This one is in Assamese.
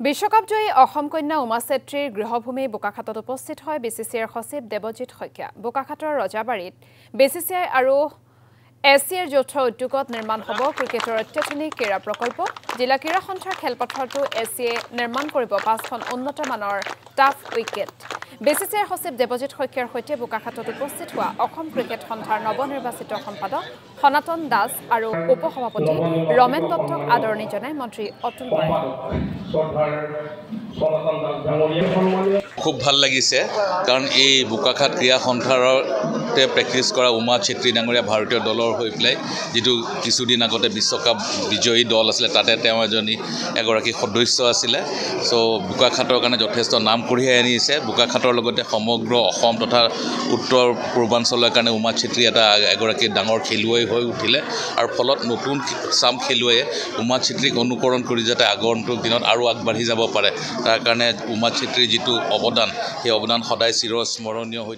বিশ্বকাপ জয়ী অসম কন্যা উমা চেত্ৰীৰ গৃহভূমি বোকাখাটত উপস্থিত হয় বিচিচিআইৰ সচিব দেৱজিৎ শইকীয়া। বোকাখাটৰ ৰজাবাৰীত বিচিচিআই আৰু এছিয়াৰ যৌথ উদ্যোগত নিৰ্মাণ হ'ব ক্ৰিকেটৰ অত্যাধুনিক ক্ৰীড়া প্ৰকল্প। জিলা ক্ৰীড়া সন্থাৰ খেলপথাৰটো এছিয়াই নিৰ্মাণ কৰিব 5খন উন্নত মানৰ টাফ উইকেট। বিচিচিআইৰ সচিব দেৱজিৎ শইকীয়াৰ সৈতে বোকাখাটত উপস্থিত হোৱা অসম ক্ৰিকেট সন্থাৰ নৱনিৰ্বাচিত সম্পাদক সনাতন দাস আৰু উপসভাপতি ৰমেন দত্তক আদৰণি জনাই মন্ত্ৰী অতুল বৰাই। খুব ভাল লাগিছে কাৰণ এই বোকাখাট ক্ৰীড়া সন্থাৰতে প্ৰেক্টিছ কৰা উমা চেত্ৰী ডাঙৰীয়া ভাৰতীয় দলৰ হৈ পেলাই যিটো কিছুদিন আগতে বিশ্বকাপ বিজয়ী দল আছিলে তাতে তেওঁ এগৰাকী সদস্য আছিলে। চ' বোকাখাটৰ কাৰণে যথেষ্ট নাম কঢ়িয়াই আনিছে। বোকাখাটৰ লগতে সমগ্ৰ অসম তথা উত্তৰ পূৰ্বাঞ্চলৰ কাৰণে উমা চেত্ৰী এগৰাকী ডাঙৰ খেলুৱৈ হৈ উঠিলে আৰু ফলত নতুন চাম খেলুৱৈয়ে উমা চেত্ৰীক অনুকৰণ কৰি যাতে আগন্তুক দিনত আৰু আগবাঢ়ি যাব পাৰে তাৰ কাৰণে উমা চেত্ৰীৰ যিটো অৱদান সেই অৱদান সদায় চিৰস্মৰণীয় হৈ